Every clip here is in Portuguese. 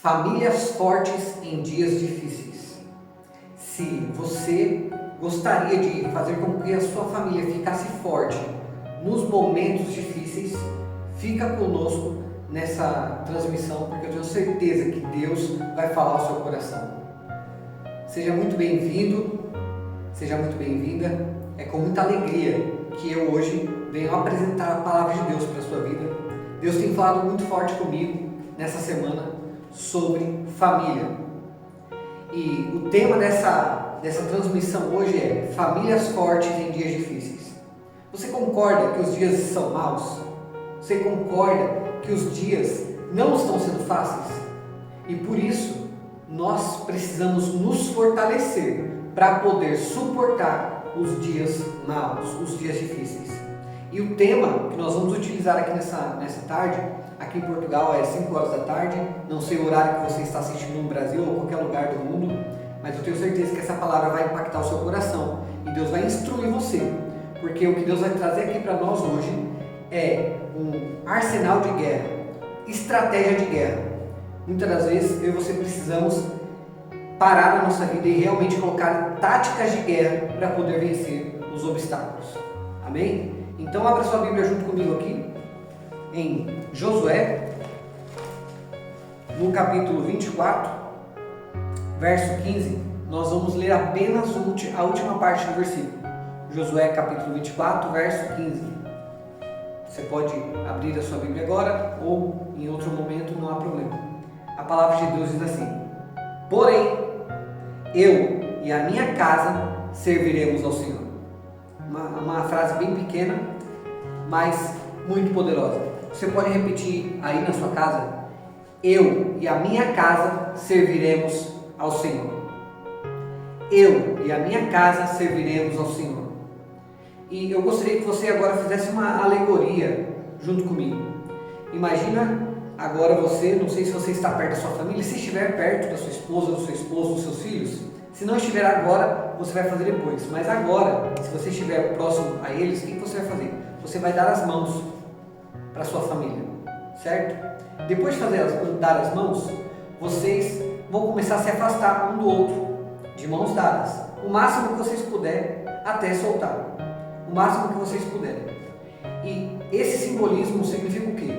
Famílias fortes em dias difíceis. Se você gostaria de fazer com que a sua família ficasse forte nos momentos difíceis, fica conosco nessa transmissão, porque eu tenho certeza que Deus vai falar ao seu coração. Seja muito bem-vindo, seja muito bem-vinda. É com muita alegria que eu hoje venho apresentar a palavra de Deus para a sua vida. Deus tem falado muito forte comigo nessa semana sobre família. E o tema dessa transmissão hoje é famílias fortes em dias difíceis. Você concorda que os dias são maus? Você concorda que os dias não estão sendo fáceis? E por isso, nós precisamos nos fortalecer para poder suportar os dias maus, os dias difíceis. E o tema que nós vamos utilizar aqui nessa tarde, aqui em Portugal é 5 horas da tarde, não sei o horário que você está assistindo no Brasil ou qualquer lugar do mundo, mas eu tenho certeza que essa palavra vai impactar o seu coração e Deus vai instruir você, porque o que Deus vai trazer aqui para nós hoje é um arsenal de guerra, estratégia de guerra. Muitas das vezes eu e você precisamos parar na nossa vida e realmente colocar táticas de guerra para poder vencer os obstáculos. Amém? Então abra sua Bíblia junto comigo aqui em Josué, no capítulo 24, verso 15. Nós vamos ler apenas a última parte do versículo. Josué capítulo 24, verso 15. Você pode abrir a sua Bíblia agora ou em outro momento, não há problema. A palavra de Deus diz assim: porém, eu e a minha casa serviremos ao Senhor. Uma frase bem pequena, mas muito poderosa. Você pode repetir aí na sua casa: eu e a minha casa serviremos ao Senhor. Eu e a minha casa serviremos ao Senhor. E eu gostaria que você agora fizesse uma alegoria junto comigo. Imagina agora você, não sei se você está perto da sua família, se estiver perto da sua esposa, do seu esposo, dos seus filhos. Se não estiver agora, você vai fazer depois. Mas agora, se você estiver próximo a eles, o que você vai fazer? Você vai dar as mãos para a sua família, certo? Depois de dar as mãos, vocês vão começar a se afastar um do outro, de mãos dadas, o máximo que vocês puderem, até soltar, o máximo que vocês puderem. E esse simbolismo significa o quê?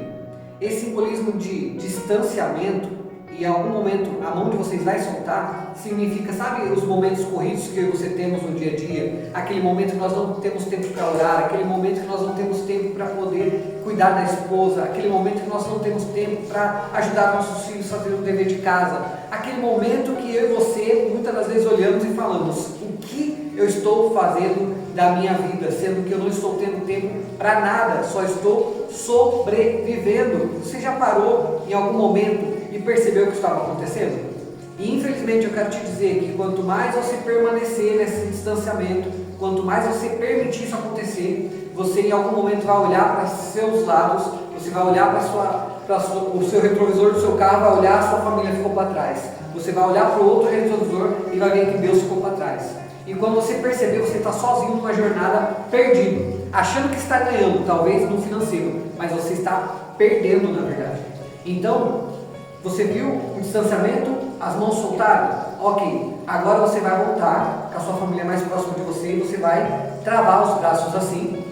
Esse simbolismo de distanciamento, e em algum momento a mão de vocês vai soltar, significa, sabe, os momentos corridos que eu e você temos no dia a dia, aquele momento que nós não temos tempo para orar, aquele momento que nós não temos tempo para poder cuidar da esposa, aquele momento que nós não temos tempo para ajudar nossos filhos a fazer o dever de casa, aquele momento que eu e você muitas das vezes olhamos e falamos: o que eu estou fazendo da minha vida, sendo que eu não estou tendo tempo para nada, só estou sobrevivendo. Você já parou em algum momento e percebeu o que estava acontecendo? E infelizmente eu quero te dizer que quanto mais você permanecer nesse distanciamento, quanto mais você permitir isso acontecer, você em algum momento vai olhar para seus lados, você vai olhar para o seu retrovisor do seu carro, vai olhar, a sua família ficou para trás. Você vai olhar para o outro retrovisor e vai ver que Deus ficou para trás. E quando você perceber, você está sozinho numa jornada, perdido, achando que está ganhando, talvez no financeiro, mas você está perdendo na verdade. Então, você viu o distanciamento, as mãos soltaram? Ok, agora você vai voltar com a sua família mais próxima de você e você vai travar os braços assim,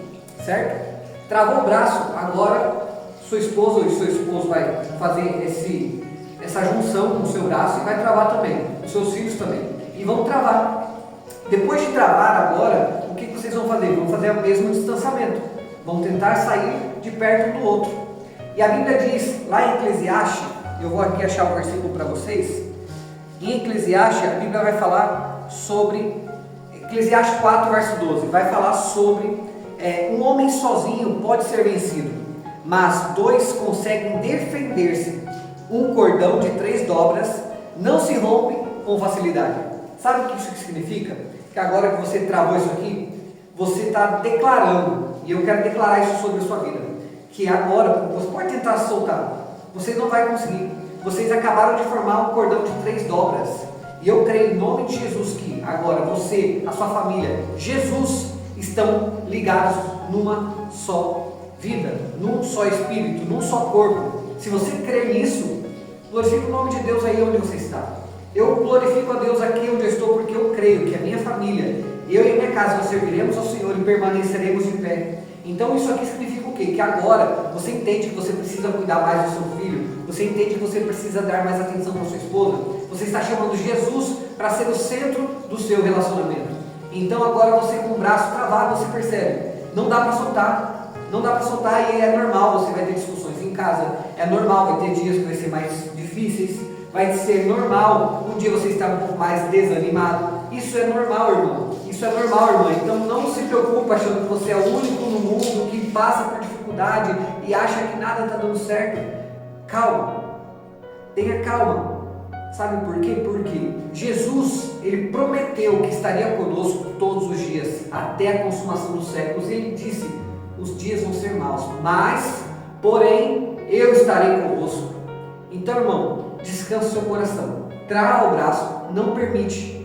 certo? Travou o braço, agora sua esposa e seu esposo vai fazer essa junção com o seu braço e vai travar também, os seus filhos também, e vão travar. Depois de travar agora, o que vocês vão fazer? Vão fazer o mesmo distanciamento, vão tentar sair de perto um do outro. E a Bíblia diz, lá em Eclesiastes, eu vou aqui achar o versículo para vocês. Em Eclesiastes, a Bíblia vai falar sobre, Eclesiastes 4, verso 12, vai falar sobre um homem sozinho pode ser vencido, mas dois conseguem defender-se. Um cordão de 3 dobras não se rompe com facilidade. Sabe o que isso significa? Que agora que você travou isso aqui, você está declarando, e eu quero declarar isso sobre a sua vida, que agora, você pode tentar soltar, você não vai conseguir. Vocês acabaram de formar um cordão de 3 dobras. E eu creio em nome de Jesus que agora você, a sua família, Jesus, estão ligados numa só vida, num só espírito, num só corpo. Se você crê nisso, Glorifique o nome de Deus aí onde você está. Eu glorifico a Deus aqui onde eu estou, porque eu creio que a minha família, eu e a minha casa, nós serviremos ao Senhor e permaneceremos de pé. Então isso aqui significa o quê? Que agora você entende que você precisa cuidar mais do seu filho, você entende que você precisa dar mais atenção para sua esposa, você está chamando Jesus para ser o centro do seu relacionamento. Então agora você com o braço travado, você percebe, não dá para soltar, não dá para soltar, e é normal, você vai ter discussões em casa, é normal, vai ter dias que vai ser mais difíceis, vai ser normal um dia você estar um pouco mais desanimado. Isso é normal, irmão. Isso é normal, irmã. Então não se preocupe achando que você é o único no mundo que passa por dificuldade e acha que nada está dando certo. Calma. Tenha calma. Sabe por quê? Porque Jesus, ele prometeu que estaria conosco todos os dias, até a consumação dos séculos. Ele disse, os dias vão ser maus, mas, porém, eu estarei convosco. Então, irmão, descansa o seu coração, trava o braço, não permite.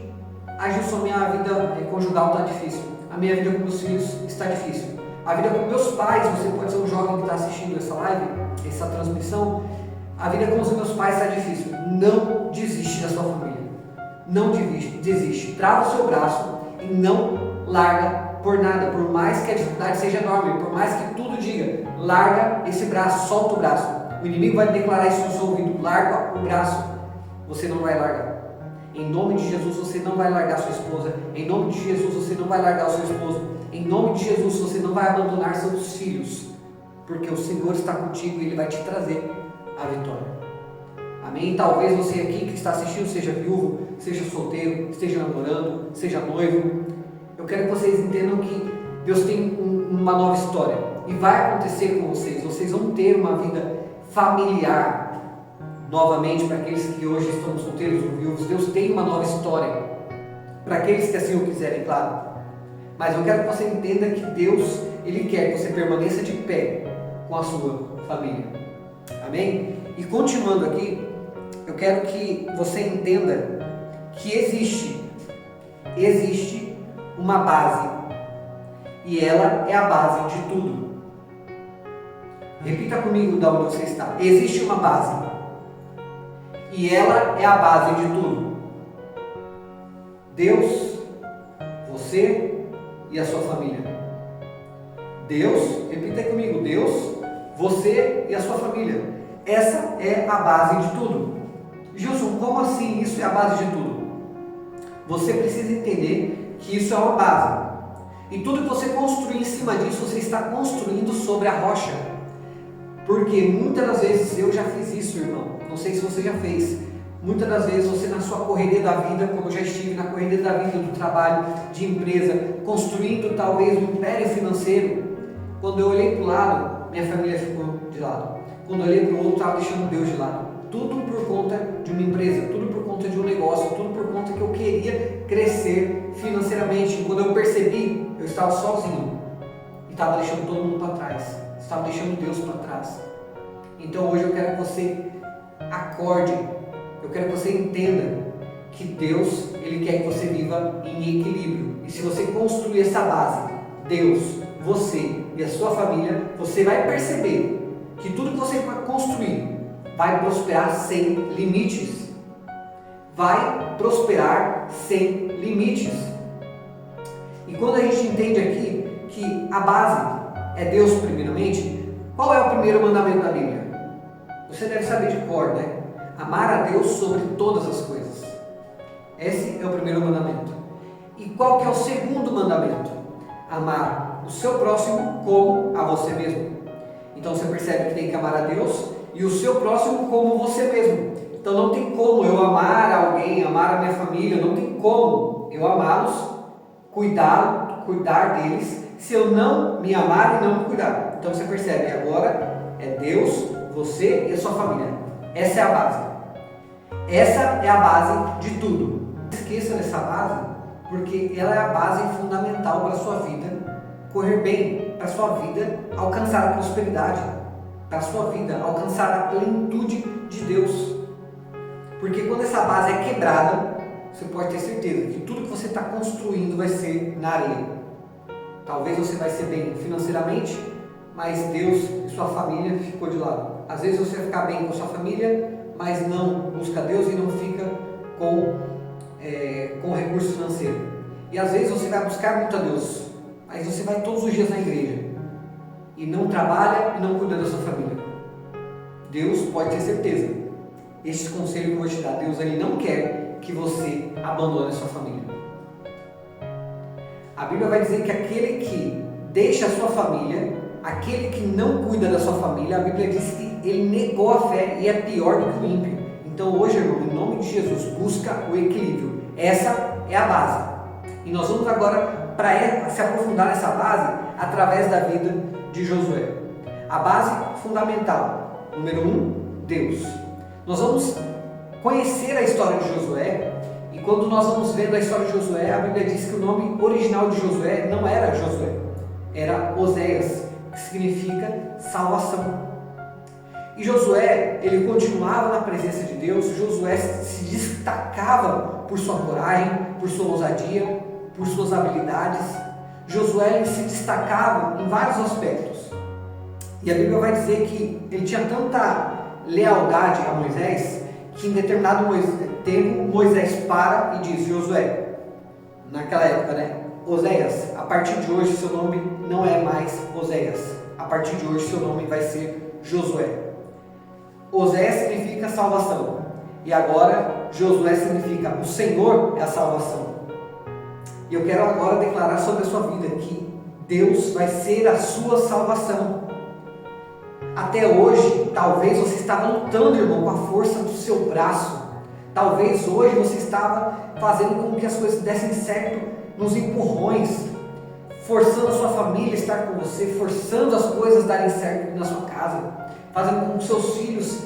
Gilson, minha vida conjugal está difícil, a minha vida com meus filhos está difícil, a vida com meus pais, você pode ser um jovem que está assistindo essa live, essa transmissão, a vida com os meus pais está difícil. Não desiste da sua família, não desiste, trava o seu braço e não larga por nada, por mais que a dificuldade seja enorme, por mais que tudo diga, larga esse braço, solta o braço. O inimigo vai declarar isso no seu ouvido, larga o braço, você não vai largar. Em nome de Jesus você não vai largar sua esposa, em nome de Jesus você não vai largar o seu esposo, em nome de Jesus você não vai abandonar seus filhos, porque o Senhor está contigo e Ele vai te trazer a vitória. Amém? Talvez você aqui que está assistindo seja viúvo, seja solteiro, esteja namorando, seja noivo. Eu quero que vocês entendam que Deus tem uma nova história e vai acontecer com vocês. Vocês vão ter uma vida familiar novamente. Para aqueles que hoje estão solteiros ou viúvos, Deus tem uma nova história para aqueles que assim o quiserem, claro. Mas eu quero que você entenda que Deus, Ele quer que você permaneça de pé com a sua família. Amém? E continuando aqui, eu quero que você entenda que existe uma base, e ela é a base de tudo. Repita comigo da onde você está. Existe uma base, e ela é a base de tudo. Deus, você e a sua família. Deus, repita comigo, Deus, você e a sua família. Essa é a base de tudo. Gilson, como assim isso é a base de tudo? Você precisa entender que isso é uma base. E tudo que você construir em cima disso, você está construindo sobre a rocha. Porque muitas das vezes, eu já fiz isso, irmão, não sei se você já fez, muitas das vezes você na sua correria da vida, como eu já estive na correria da vida, do trabalho, de empresa, construindo talvez um império financeiro, quando eu olhei para o lado, minha família ficou de lado. Quando eu olhei para o outro, estava deixando Deus de lado. Tudo por conta de uma empresa, tudo por conta de um negócio, tudo por conta que eu queria crescer financeiramente. E quando eu percebi, eu estava sozinho e estava deixando todo mundo para trás, estava deixando Deus para trás. Então hoje eu quero que você acorde, eu quero que você entenda que Deus, Ele quer que você viva em equilíbrio. E se você construir essa base, Deus, você e a sua família, você vai perceber que tudo que você vai construir vai prosperar sem limites. Vai prosperar sem limites. E quando a gente entende aqui que a base é Deus primeiramente, qual é o primeiro mandamento da Bíblia? Você deve saber de cor, né? Amar a Deus sobre todas as coisas. Esse é o primeiro mandamento. E qual que é o segundo mandamento? Amar o seu próximo como a você mesmo. Então você percebe que tem que amar a Deus e o seu próximo como você mesmo. Então não tem como eu amar alguém, amar a minha família, não tem como eu amá-los, cuidar deles, se eu não me amar e não me cuidar. Então você percebe, agora é Deus, você e a sua família. Essa é a base. Essa é a base de tudo. Não esqueça dessa base, porque ela é a base fundamental para a sua vida correr bem, para a sua vida alcançar a prosperidade, para a sua vida alcançar a plenitude de Deus. Porque quando essa base é quebrada, você pode ter certeza que tudo que você está construindo vai ser na areia. Talvez você vai ser bem financeiramente, mas Deus e sua família ficou de lado. Às vezes você vai ficar bem com sua família, mas não busca Deus e não fica com recurso financeiro. E às vezes você vai buscar muito a Deus, mas você vai todos os dias na igreja e não trabalha e não cuida da sua família. Deus, pode ter certeza, este conselho que eu vou te dar, Deus ele não quer que você abandone a sua família. A Bíblia vai dizer que aquele que deixa a sua família, aquele que não cuida da sua família, a Bíblia diz que ele negou a fé e é pior do que o ímpio. Então hoje, irmão, em nome de Jesus, busca o equilíbrio. Essa é a base. E nós vamos agora para se aprofundar nessa base através da vida de Josué. A base fundamental, número 1, Deus. Nós vamos conhecer a história de Josué, e quando nós vamos vendo a história de Josué, a Bíblia diz que o nome original de Josué não era Josué, era Oséias, que significa salvação. E Josué, ele continuava na presença de Deus. Josué se destacava por sua coragem, por sua ousadia, por suas habilidades. Josué se destacava em vários aspectos. E a Bíblia vai dizer que ele tinha tanta lealdade a Moisés, que em determinado tempo Moisés para e diz: Josué, naquela época, né? Oséias, a partir de hoje seu nome não é mais Oséias, a partir de hoje seu nome vai ser Josué. Oséias significa salvação, e agora Josué significa o Senhor é a salvação. E eu quero agora declarar sobre a sua vida que Deus vai ser a sua salvação. Até hoje, talvez você estava lutando, irmão, com a força do seu braço. Talvez hoje você estava fazendo com que as coisas dessem certo nos empurrões, forçando a sua família a estar com você, forçando as coisas darem certo na sua casa, fazendo com que seus filhos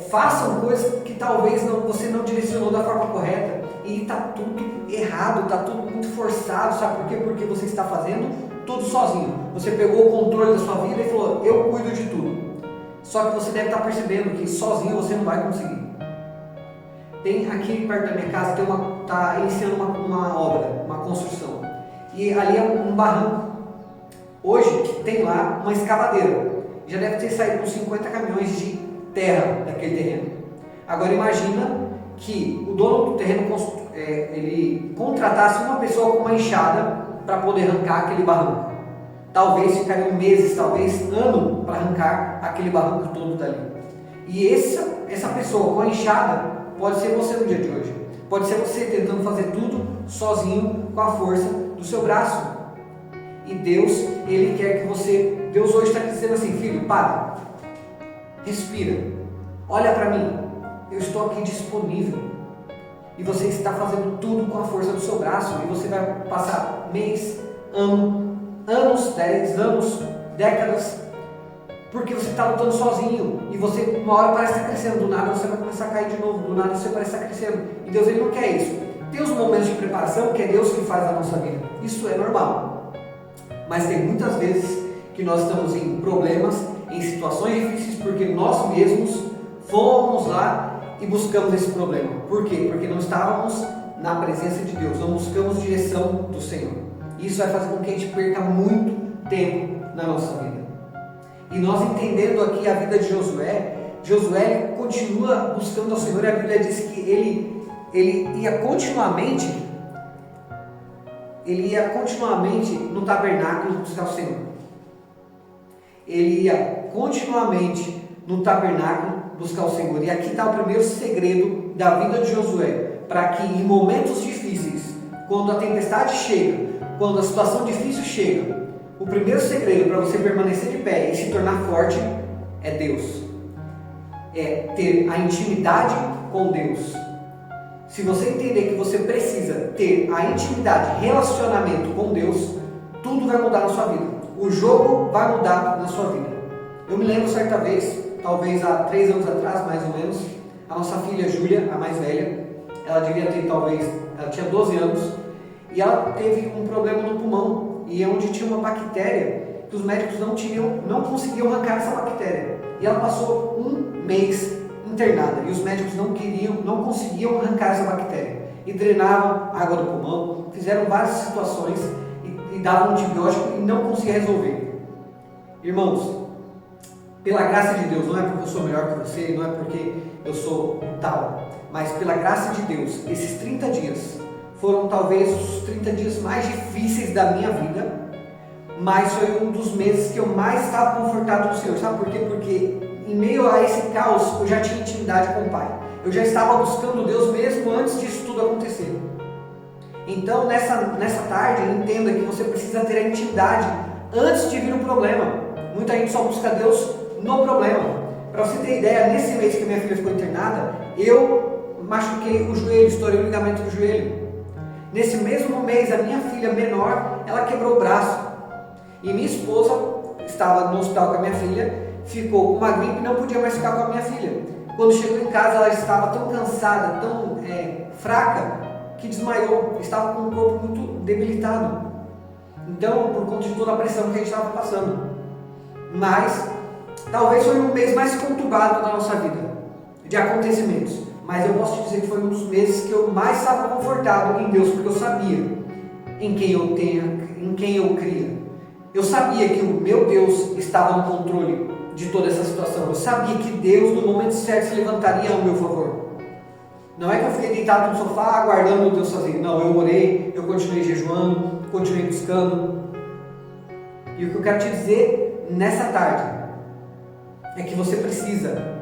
façam coisas que talvez você não direcionou da forma correta, e está tudo errado, está tudo muito forçado. Sabe por quê? Porque você está fazendo tudo sozinho. Você pegou o controle da sua vida e falou: eu cuido de tudo. Só que você deve estar percebendo que sozinho você não vai conseguir. Tem aqui perto da minha casa, está iniciando uma obra, uma construção, e ali é um barranco. Hoje tem lá uma escavadeira, já deve ter saído uns 50 caminhões de terra daquele terreno. Agora imagina que o dono do terreno ele contratasse uma pessoa com uma enxada para poder arrancar aquele barranco. Talvez ficariam meses, talvez ano para arrancar aquele barranco todo dali. E essa pessoa com a enxada pode ser você no dia de hoje. Pode ser você tentando fazer tudo sozinho com a força do seu braço. E Deus, Ele quer que você... Deus hoje está dizendo assim: filho, para, respira, olha para mim, eu estou aqui disponível. E você está fazendo tudo com a força do seu braço, e você vai passar mês, anos, 10 anos, décadas, porque você está lutando sozinho, e você uma hora parece estar crescendo, do nada você vai começar a cair de novo, do nada você parece estar crescendo, e Deus ele não quer isso. Tem os momentos de preparação que é Deus que faz na nossa vida, isso é normal, mas tem muitas vezes que nós estamos em problemas, em situações difíceis, porque nós mesmos fomos lá e buscamos esse problema. Por quê? Porque não estávamos na presença de Deus, não buscamos direção do Senhor. Isso vai fazer com que a gente perca muito tempo na nossa vida. E nós entendendo aqui a vida de Josué, Josué continua buscando ao Senhor, e a Bíblia diz que ele ia continuamente no tabernáculo buscar o Senhor. Ele ia continuamente no tabernáculo buscar o Senhor. E aqui está o primeiro segredo da vida de Josué, para que em momentos difíceis, quando a tempestade chega, quando a situação difícil chega, o primeiro segredo para você permanecer de pé e se tornar forte é Deus. É ter a intimidade com Deus. Se você entender que você precisa ter a intimidade, relacionamento com Deus, tudo vai mudar na sua vida. O jogo vai mudar na sua vida. Eu me lembro certa vez, talvez há 3 anos atrás, mais ou menos, a nossa filha Júlia, a mais velha, ela devia ter ela tinha 12 anos, e ela teve um problema no pulmão, e onde tinha uma bactéria, que os médicos não conseguiam arrancar essa bactéria. E ela passou 1 mês internada, e os médicos não conseguiam arrancar essa bactéria. E drenavam a água do pulmão, fizeram várias situações, e davam antibiótico e não conseguia resolver. Irmãos, pela graça de Deus, não é porque eu sou melhor que você, não é porque eu sou o tal. Mas pela graça de Deus, esses 30 dias foram talvez os 30 dias mais difíceis da minha vida, mas foi um dos meses que eu mais estava confortado no Senhor. Sabe por quê? Porque em meio a esse caos eu já tinha intimidade com o Pai. Eu já estava buscando Deus mesmo antes disso tudo acontecer. Então nessa tarde entenda que você precisa ter a intimidade antes de vir o problema. Muita gente só busca Deus no problema. Para você ter ideia, nesse mês que minha filha ficou internada, eu machuquei o joelho, estourei o ligamento do joelho. Nesse mesmo mês, a minha filha menor, ela quebrou o braço. E minha esposa estava no hospital com a minha filha, ficou com uma gripe e não podia mais ficar com a minha filha. Quando chegou em casa, ela estava tão cansada, tão fraca, que desmaiou, estava com o corpo muito debilitado. Então, por conta de toda a pressão que a gente estava passando. Mas, talvez foi um mês mais conturbado da nossa vida, de acontecimentos. Mas eu posso te dizer que foi um dos meses que eu mais estava confortado em Deus, porque eu sabia em quem eu cria. Eu sabia que o meu Deus estava no controle de toda essa situação. Eu sabia que Deus, no momento certo, se levantaria ao meu favor. Não é que eu fiquei deitado no sofá aguardando Deus fazer. Não, eu orei, eu continuei jejuando, continuei buscando. E o que eu quero te dizer nessa tarde é que você precisa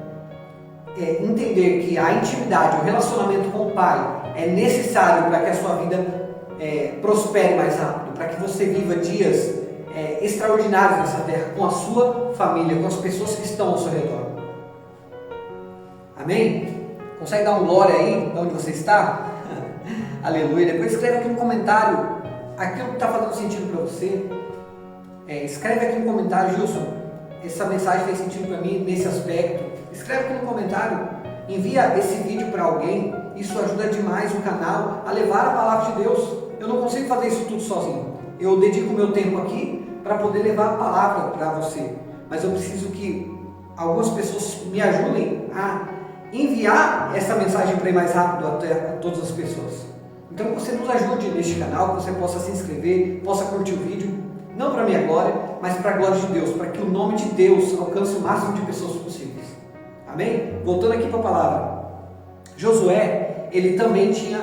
entender que a intimidade, o relacionamento com o Pai é necessário para que a sua vida prospere mais rápido, para que você viva dias extraordinários nessa terra com a sua família, com as pessoas que estão ao seu redor. Amém? Consegue dar um glória aí, de onde você está? Aleluia. Depois escreve aqui no comentário aquilo que está fazendo sentido para você. Escreve aqui no comentário, Gilson, essa mensagem fez sentido para mim nesse aspecto. Escreve aqui no comentário, envia esse vídeo para alguém. Isso ajuda demais o canal a levar a palavra de Deus. Eu não consigo fazer isso tudo sozinho. Eu dedico o meu tempo aqui para poder levar a palavra para você. Mas eu preciso que algumas pessoas me ajudem a enviar essa mensagem para ir mais rápido até a todas as pessoas. Então que você nos ajude neste canal, que você possa se inscrever, possa curtir o vídeo, não para a minha glória, mas para a glória de Deus, para que o nome de Deus alcance o máximo de pessoas possíveis. Amém? Voltando aqui para a palavra. Josué, ele também tinha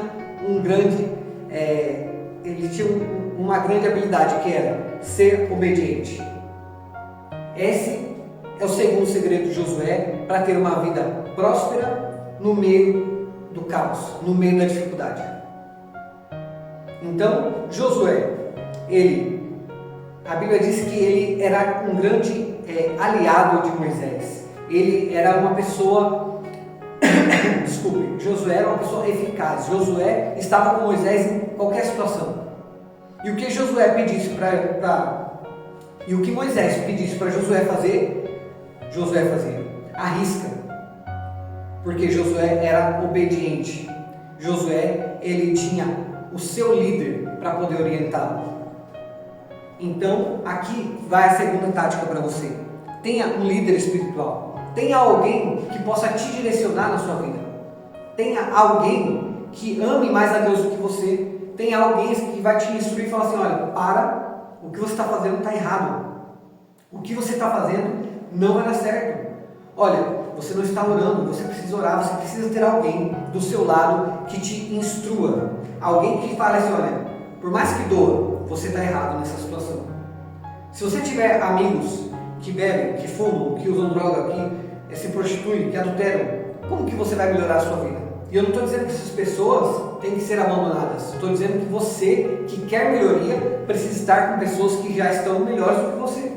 uma grande habilidade, que era ser obediente. Esse é o segundo segredo de Josué para ter uma vida próspera no meio do caos, no meio da dificuldade. Então, Josué, a Bíblia diz que ele era um grande aliado de Moisés. Ele era uma pessoa, Josué era uma pessoa eficaz. Josué estava com Moisés em qualquer situação. E o que Josué pedisse e o que Moisés pedisse para Josué fazer, Josué fazia. Arrisca. Porque Josué era obediente. Josué, ele tinha o seu líder para poder orientá-lo. Então, aqui vai a segunda tática para você. Tenha um líder espiritual. Tenha alguém que possa te direcionar na sua vida. Tenha alguém que ame mais a Deus do que você. Tenha alguém que vai te instruir e falar assim: olha, o que você está fazendo está errado. O que você está fazendo não vai dar certo. Olha, você não está orando, você precisa orar, você precisa ter alguém do seu lado que te instrua. Alguém que fale assim: olha, por mais que doa, você está errado nessa situação. Se você tiver amigos que bebem, que fumam, que usam droga, que se prostituem, que adulteram, como que você vai melhorar a sua vida? E eu não estou dizendo que essas pessoas têm que ser abandonadas. Estou dizendo que você, que quer melhoria, precisa estar com pessoas que já estão melhores do que você.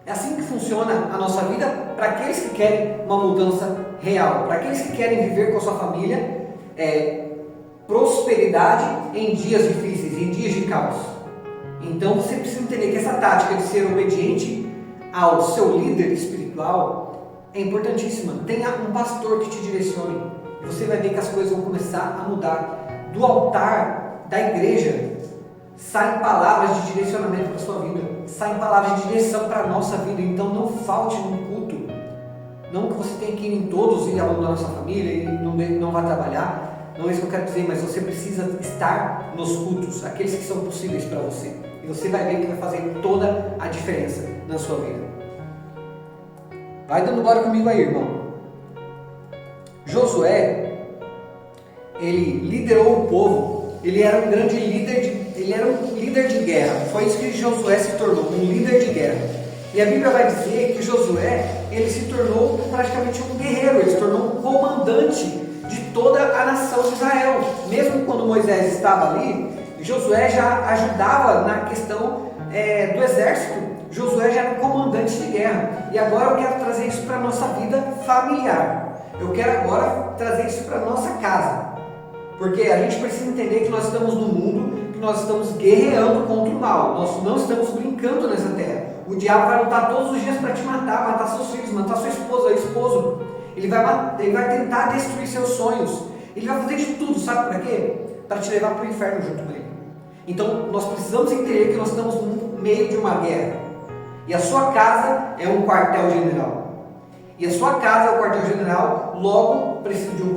É assim que funciona a nossa vida para aqueles que querem uma mudança real, para aqueles que querem viver com a sua família prosperidade em dias difíceis, em dias de caos. Então você precisa entender que essa tática de ser obediente ao seu líder espiritual é importantíssima. Tenha um pastor que te direcione. E você vai ver que as coisas vão começar a mudar. Do altar da igreja saem palavras de direcionamento para a sua vida, saem palavras de direção para a nossa vida. Então não falte no culto. Não que você tenha que ir em todos e abandonar a sua família e não vá trabalhar. Não é isso que eu quero dizer, mas você precisa estar nos cultos, aqueles que são possíveis para você. E você vai ver que vai fazer toda a diferença na sua vida. Vai dando glória comigo aí, irmão. Josué, ele liderou o povo, ele era um grande líder, ele era um líder de guerra. Foi isso que Josué se tornou, um líder de guerra. E a Bíblia vai dizer que Josué, ele se tornou praticamente um guerreiro, ele se tornou um comandante de toda a nação de Israel. Mesmo quando Moisés estava ali, Josué já ajudava na questão do exército. Josué já era um comandante de guerra. E agora eu quero trazer isso para a nossa vida familiar. Eu quero agora trazer isso para a nossa casa. Porque a gente precisa entender que nós estamos no mundo, que nós estamos guerreando contra o mal. Nós não estamos brincando nessa terra. O diabo vai lutar todos os dias para te matar seus filhos, matar sua esposa, esposo. Ele vai tentar destruir seus sonhos. Ele vai fazer de tudo, sabe para quê? Para te levar para o inferno junto com ele. Então nós precisamos entender que nós estamos no meio de uma guerra. E a sua casa é um quartel-general. E a sua casa é o quartel-general, logo precisa de um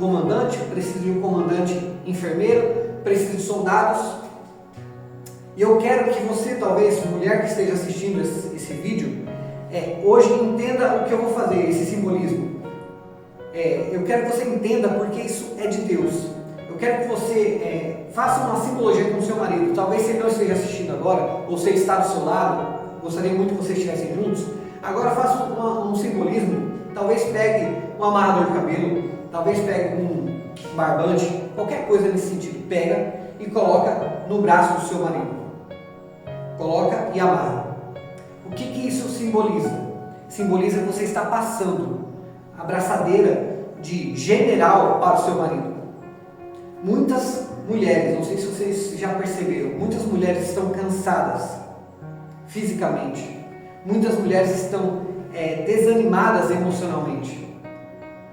comandante enfermeiro, precisa de soldados. E eu quero que você, talvez, mulher que esteja assistindo esse vídeo, hoje entenda o que eu vou fazer, esse simbolismo. Eu quero que você entenda porque isso é de Deus. Eu quero que você faça uma simbologia com o seu marido. Talvez você não esteja assistindo agora, ou você está do seu lado, gostaria muito que vocês estivessem juntos. Agora faça um simbolismo. Talvez pegue um amarrador de cabelo, talvez pegue um barbante, qualquer coisa nesse sentido. Pega e coloca no braço do seu marido. Coloca e amarra. O que isso simboliza? Simboliza que você está passando a braçadeira de general para o seu marido. Muitas mulheres, não sei se vocês já perceberam, muitas mulheres estão cansadas fisicamente. Muitas mulheres estão desanimadas emocionalmente.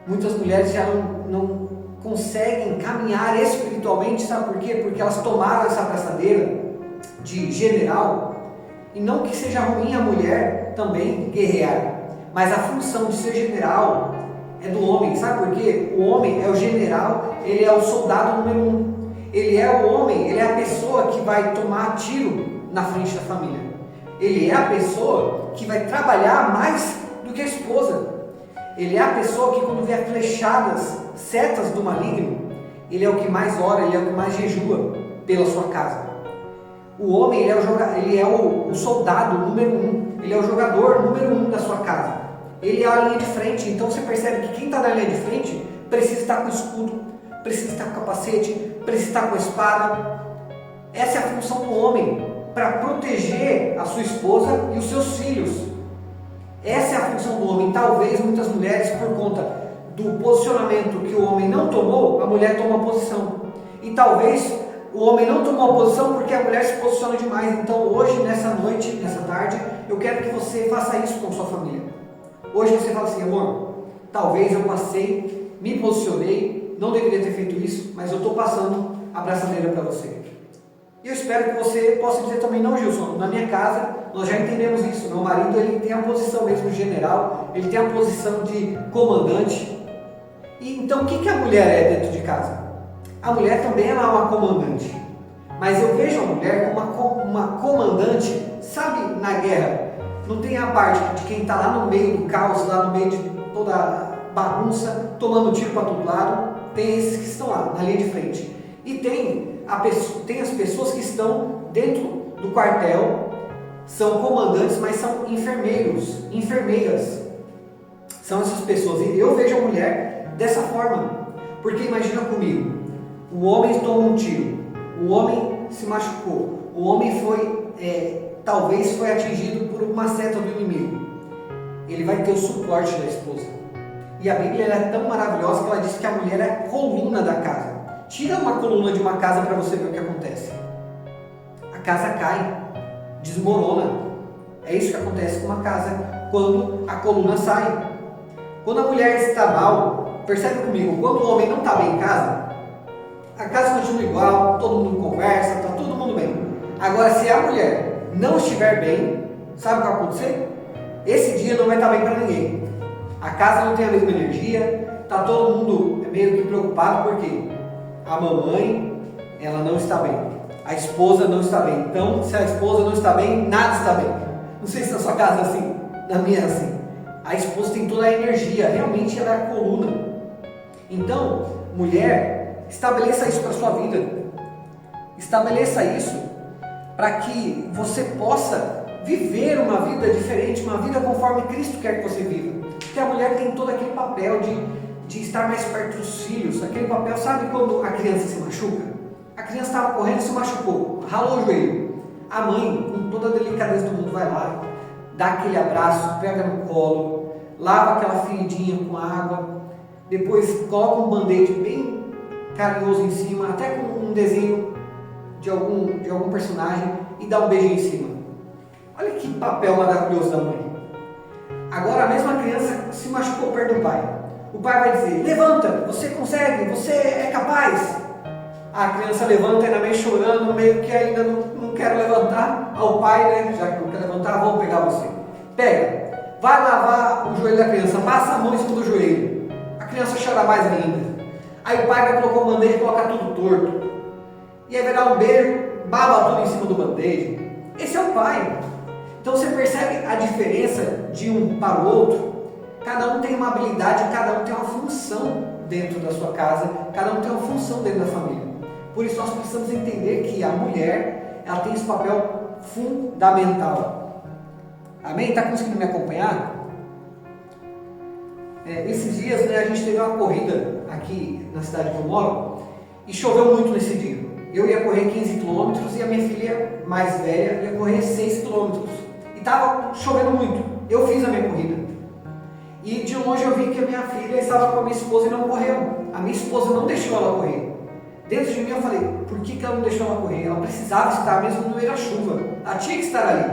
Muitas mulheres já não conseguem caminhar espiritualmente, sabe por quê? Porque elas tomaram essa braçadeira de general. E não que seja ruim a mulher também guerrear, mas a função de ser general é do homem, sabe por quê? O homem é o general, ele é o soldado número 1. Ele é o homem, ele é a pessoa que vai tomar tiro na frente da família. Ele é a pessoa que vai trabalhar mais do que a esposa. Ele é a pessoa que, quando vier flechadas, setas do maligno, ele é o que mais ora, ele é o que mais jejua pela sua casa. O homem, ele é o soldado número 1, ele é o jogador número 1 da sua casa. Ele é a linha de frente, então você percebe que quem está na linha de frente precisa estar com escudo, precisa estar com capacete, precisa estar com espada. Essa é a função do homem, para proteger a sua esposa e os seus filhos. Essa é a função do homem. Talvez muitas mulheres, por conta do posicionamento que o homem não tomou, a mulher toma a posição. E talvez o homem não tomou a posição porque a mulher se posiciona demais. Então hoje, nessa noite, nessa tarde, eu quero que você faça isso com sua família. Hoje você fala assim: amor, talvez eu passei, me posicionei, não deveria ter feito isso, mas eu estou passando a braçadeira para você. E eu espero que você possa dizer também: não, Gilson, na minha casa nós já entendemos isso. Meu marido, ele tem a posição mesmo de general, ele tem a posição de comandante. E então o que a mulher é dentro de casa? A mulher também ela é uma comandante. Mas eu vejo a mulher como uma comandante, sabe, na guerra. Não tem a parte de quem está lá no meio do caos, lá no meio de toda a bagunça, tomando tiro para todo lado. Tem esses que estão lá, na linha de frente. E tem as pessoas que estão dentro do quartel, são comandantes, mas são enfermeiros, enfermeiras. São essas pessoas. E eu vejo a mulher dessa forma. Porque imagina comigo, o homem tomou um tiro, o homem se machucou, o homem talvez foi atingido por uma seta do inimigo. Ele vai ter o suporte da esposa. E a Bíblia é tão maravilhosa que ela diz que a mulher é a coluna da casa. Tira uma coluna de uma casa para você ver o que acontece. A casa cai, desmorona. É isso que acontece com uma casa quando a coluna sai. Quando a mulher está mal, percebe comigo, quando o homem não está bem em casa, a casa continua igual, todo mundo conversa, está todo mundo bem. Agora, se a mulher não estiver bem, sabe o que vai acontecer? Esse dia não vai estar bem para ninguém. A casa não tem a mesma energia, está todo mundo meio que preocupado, porque a mamãe, ela não está bem, a esposa não está bem. Então, se a esposa não está bem, nada está bem. Não sei se na sua casa é assim, na minha é assim. A esposa tem toda a energia, realmente ela é a coluna. Então, mulher, estabeleça isso para a sua vida. Estabeleça isso para que você possa viver uma vida diferente, uma vida conforme Cristo quer que você viva. Porque a mulher tem todo aquele papel de estar mais perto dos filhos, aquele papel, sabe quando a criança se machuca? A criança estava correndo e se machucou, ralou o joelho. A mãe, com toda a delicadeza do mundo, vai lá, dá aquele abraço, pega no colo, lava aquela feridinha com água, depois coloca um band-aid bem carinhoso em cima, até com um desenho de algum personagem, e dá um beijo em cima. Olha que papel maravilhoso da mãe. Agora a mesma criança se machucou perto do pai. O pai vai dizer: levanta, você consegue, você é capaz. A criança levanta, ainda meio chorando, meio que ainda não quer levantar. Ao pai, né, já que não quer levantar, vamos pegar você. Pega, vai lavar o joelho da criança, passa a mão em cima do joelho. A criança chora mais ainda. Aí o pai vai colocar o band-aid e coloca tudo torto. E aí vai dar um beijo, baba tudo em cima do band-aid. Esse é o pai. Então você percebe a diferença de um para o outro? Cada um tem uma habilidade, cada um tem uma função dentro da sua casa, cada um tem uma função dentro da família. Por isso nós precisamos entender que a mulher, ela tem esse papel fundamental. Amém? Está conseguindo me acompanhar? Esses dias, né, a gente teve uma corrida aqui na cidade que eu moro e choveu muito nesse dia. Eu ia correr 15 quilômetros e a minha filha mais velha ia correr 6 quilômetros. E estava chovendo muito. Eu fiz a minha corrida. E de longe eu vi que a minha filha estava com a minha esposa e não correu. A minha esposa não deixou ela correr. Dentro de mim eu falei: por que ela não deixou ela correr? Ela precisava estar mesmo no meio da chuva. Ela tinha que estar ali.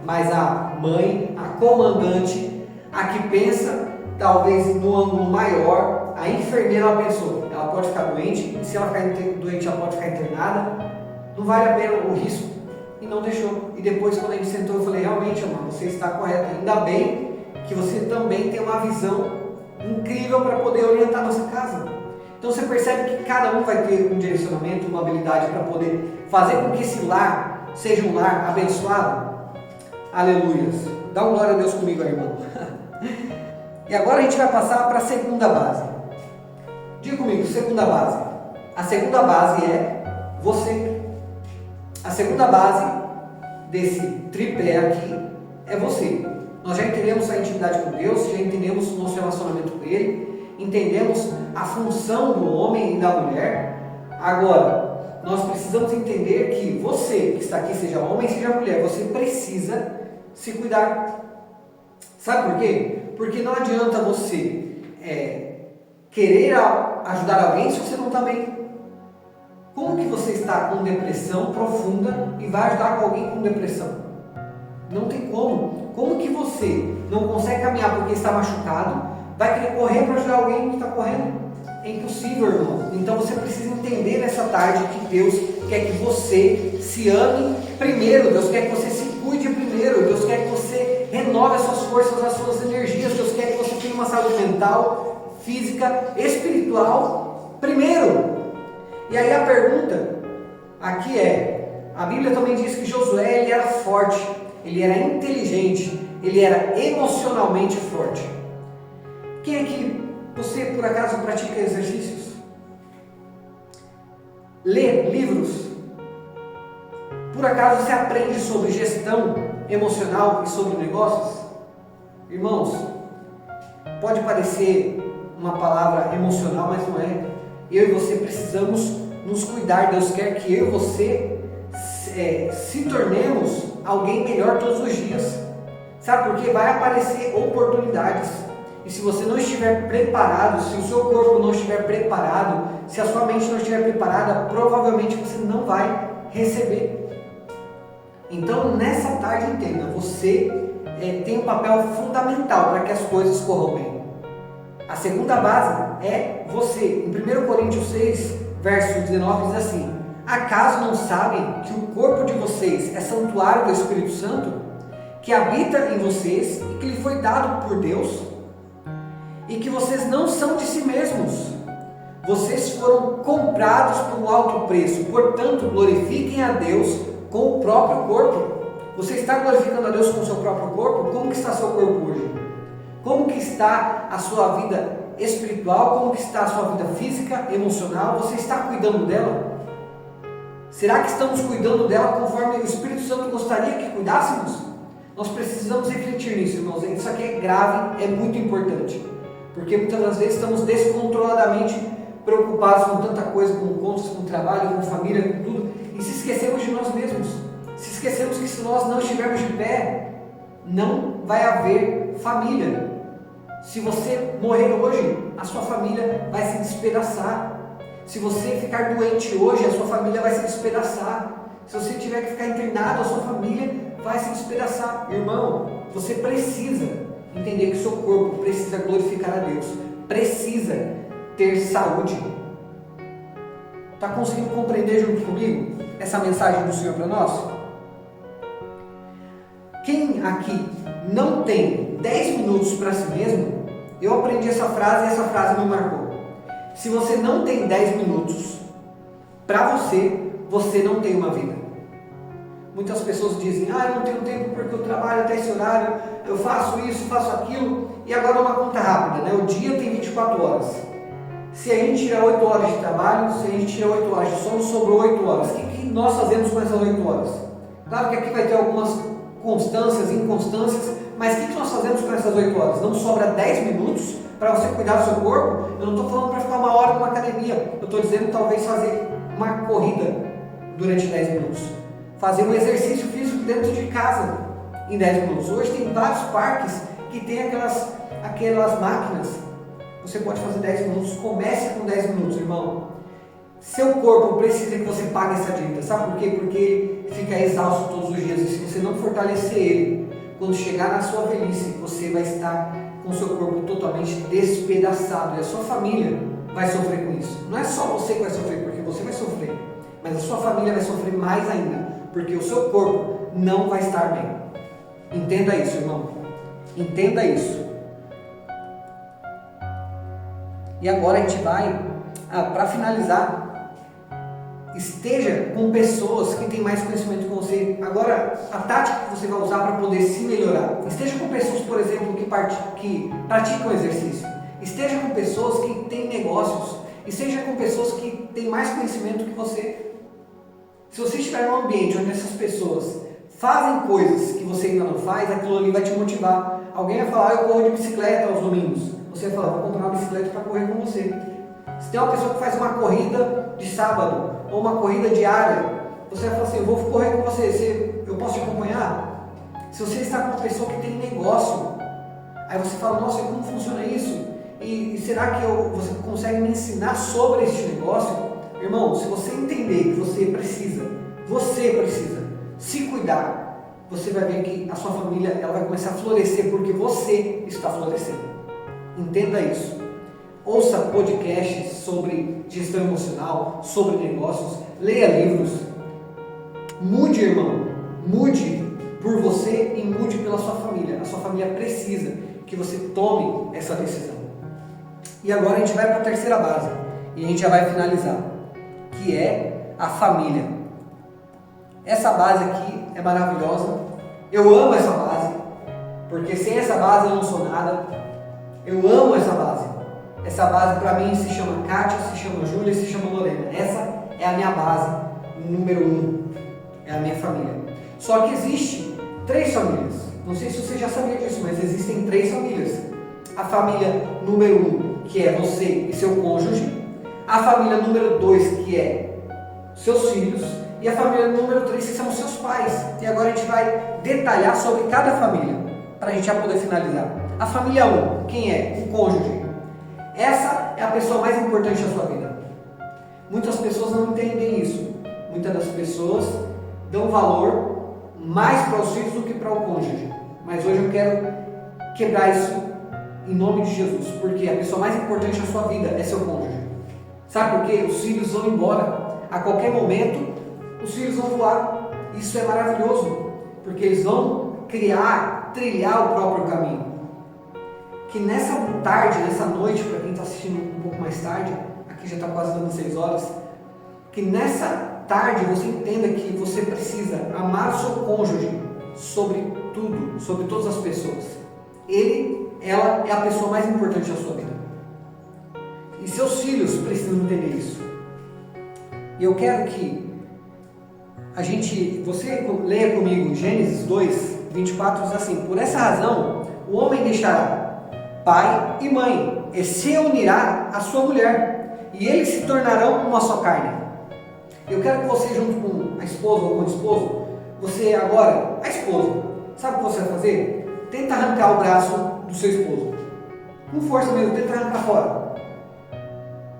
Mas a mãe, a comandante, a que pensa talvez no ângulo maior, a enfermeira, ela pensou: ela pode ficar doente, e se ela ficar doente ela pode ficar internada, não vale a pena o risco, e não deixou. E depois, quando a gente sentou, eu falei: realmente, amor, você está correta, ainda bem que você também tem uma visão incrível para poder orientar a nossa casa. Então você percebe que cada um vai ter um direcionamento, uma habilidade para poder fazer com que esse lar seja um lar abençoado. Aleluias! Dá uma glória a Deus comigo aí, irmão. E agora a gente vai passar para a segunda base. Diga comigo, segunda base. A segunda base é você. A segunda base desse tripé aqui é você. Nós já entendemos a intimidade com Deus, já entendemos o nosso relacionamento com Ele, entendemos a função do homem e da mulher. Agora, nós precisamos entender que você que está aqui, seja homem, seja mulher, você precisa se cuidar. Sabe por quê? Porque não adianta você querer ajudar alguém se você não está bem. Como que você está com depressão profunda e vai ajudar alguém com depressão? Não tem como. Como que você não consegue caminhar porque está machucado, vai querer correr para ajudar alguém que está correndo? É impossível, irmão. Então você precisa entender nessa tarde que Deus quer que você se ame primeiro. Deus quer que você se cuide primeiro. Deus quer que você renove as suas forças, as suas energias. Deus quer que você tenha uma saúde mental, física, espiritual primeiro. E aí a pergunta aqui é: a Bíblia também diz que Josué, ele era forte, ele era inteligente, ele era emocionalmente forte. Quem aqui, você por acaso pratica exercícios? Lê livros? Por acaso você aprende sobre gestão emocional e sobre negócios? Irmãos, pode parecer uma palavra emocional, mas não é. Eu e você precisamos nos cuidar. Deus quer que eu e você se tornemos alguém melhor todos os dias. Sabe por quê? Vai aparecer oportunidades. E se você não estiver preparado, se o seu corpo não estiver preparado, se a sua mente não estiver preparada, provavelmente você não vai receber. Então, nessa tarde, entenda, você tem um papel fundamental para que as coisas corram bem. A segunda base é você. Em 1 Coríntios 6, verso 19, diz assim: acaso não sabem que o corpo de vocês é santuário do Espírito Santo, que habita em vocês e que lhe foi dado por Deus, e que vocês não são de si mesmos, vocês foram comprados por um alto preço, portanto glorifiquem a Deus com o próprio corpo. Você está glorificando a Deus com o seu próprio corpo? Como que está seu corpo hoje? Como que está a sua vida espiritual? Como que está a sua vida física, emocional? Você está cuidando dela? Será que estamos cuidando dela conforme o Espírito Santo gostaria que cuidássemos? Nós precisamos refletir nisso, irmãos. Isso aqui é grave, é muito importante. Porque muitas das vezes estamos descontroladamente preocupados com tanta coisa, com contas, com trabalho, com família, com tudo, e se esquecemos de nós mesmos. Se esquecemos que se nós não estivermos de pé, não vai haver família. Se você morrer hoje, a sua família vai se despedaçar. Se você ficar doente hoje, a sua família vai se despedaçar. Se você tiver que ficar internado, a sua família vai se despedaçar. Irmão, você precisa entender que o seu corpo precisa glorificar a Deus. Precisa ter saúde. Está conseguindo compreender junto comigo essa mensagem do Senhor para nós? Quem aqui não tem 10 minutos para si mesmo, eu aprendi essa frase e essa frase me marcou. Se você não tem 10 minutos para você, você não tem uma vida. Muitas pessoas dizem, eu não tenho tempo porque eu trabalho até esse horário, eu faço isso, faço aquilo, e agora uma conta rápida, né? O dia tem 24 horas. Se a gente tirar 8 horas de trabalho, se a gente tirar 8 horas de sono, sobrou 8 horas. O que nós fazemos com essas 8 horas? Claro que aqui vai ter algumas constâncias, inconstâncias, mas o que nós fazemos com essas 8 horas? Não sobra 10 minutos para você cuidar do seu corpo? Eu não estou falando para ficar uma hora numa academia, eu estou dizendo talvez fazer uma corrida durante 10 minutos. Fazer um exercício físico dentro de casa em 10 minutos. Hoje tem vários parques que tem aquelas máquinas. Você pode fazer 10 minutos, comece com 10 minutos, irmão. Seu corpo precisa que você pague essa dívida. Sabe por quê? Porque ele fica exausto todos os dias. E se você não fortalecer ele, quando chegar na sua velhice, você vai estar com o seu corpo totalmente despedaçado. E a sua família vai sofrer com isso. Não é só você que vai sofrer, porque você vai sofrer. Mas a sua família vai sofrer mais ainda, porque o seu corpo não vai estar bem. Entenda isso, irmão. Entenda isso. E agora a gente vai, para finalizar, esteja com pessoas que têm mais conhecimento que você. Agora, a tática que você vai usar para poder se melhorar. Esteja com pessoas, por exemplo, que praticam exercício. Esteja com pessoas que têm negócios. Esteja com pessoas que têm mais conhecimento que você. Se você estiver num ambiente onde essas pessoas fazem coisas que você ainda não faz, aquilo ali vai te motivar. Alguém vai falar, eu corro de bicicleta aos domingos. Você vai falar, vou comprar uma bicicleta para correr com você. Se tem uma pessoa que faz uma corrida de sábado, ou uma corrida diária, você vai falar assim, eu vou correr com você, eu posso te acompanhar? Se você está com uma pessoa que tem negócio, aí você fala, nossa, como funciona isso? E será que você consegue me ensinar sobre este negócio? Irmão, se você entender que você precisa se cuidar, você vai ver que a sua família ela vai começar a florescer porque você está florescendo. Entenda isso. Ouça podcasts sobre gestão emocional, sobre negócios, leia livros. Mude, irmão. Mude por você e mude pela sua família. A sua família precisa que você tome essa decisão. E agora a gente vai para a terceira base. E a gente já vai finalizar. Que é a família. Essa base aqui é maravilhosa. Eu amo essa base. Porque sem essa base eu não sou nada. Eu amo essa base. Essa base para mim se chama Kátia, se chama Júlia, se chama Lorena. Essa é a minha base número 1. É a minha família. Só que existe 3 famílias. Não sei se você já sabia disso, mas existem 3 famílias. A família número 1, que é você e seu cônjuge. A família número 2, que é seus filhos. E a família número 3, que são seus pais. E agora a gente vai detalhar sobre cada família, para a gente já poder finalizar. A família 1, quem é? O cônjuge. Essa é a pessoa mais importante da sua vida. Muitas pessoas não entendem isso. Muitas das pessoas dão valor mais para os filhos do que para o cônjuge. Mas hoje eu quero quebrar isso em nome de Jesus, porque a pessoa mais importante da sua vida é seu cônjuge. Sabe por quê? Os filhos vão embora. A qualquer momento, os filhos vão voar. Isso é maravilhoso, porque eles vão trilhar o próprio caminho. Que nessa tarde, nessa noite, para quem está assistindo um pouco mais tarde, aqui já está quase dando 6 horas, que nessa tarde você entenda que você precisa amar o seu cônjuge sobre tudo, sobre todas as pessoas. Ela é a pessoa mais importante da sua vida. E seus filhos precisam entender isso. E eu quero que você leia comigo Gênesis 2, 24, diz assim: por essa razão, o homem deixará pai e mãe, e se unirá à sua mulher, e eles se tornarão uma só carne. Eu quero que você, junto com a esposa ou com o esposo, você agora, a esposa, sabe o que você vai fazer? Tenta arrancar o braço do seu esposo. Com força mesmo, tenta arrancar fora.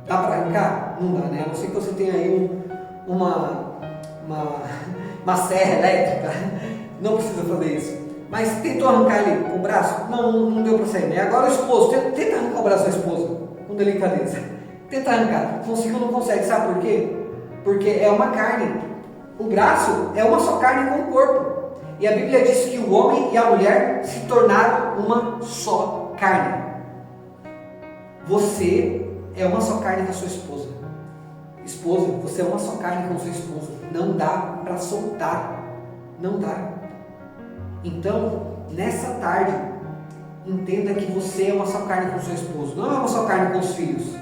Dá para arrancar? Não dá, né? A não ser que você tenha aí uma serra elétrica. Não precisa fazer isso. Mas tentou arrancar ele com o braço? Não deu para sair, né? Agora o esposo, tenta arrancar o braço da esposa, com delicadeza. Tenta arrancar. Conseguiu, não consegue. Sabe por quê? Porque é uma carne. O braço é uma só carne com o corpo. E a Bíblia diz que o homem e a mulher se tornaram uma só carne. Você é uma só carne com a sua esposa. Esposa, você é uma só carne com o seu esposo. Não dá para soltar. Não dá. Então, nessa tarde, entenda que você é uma só carne com o seu esposo. Não é uma só carne com os filhos.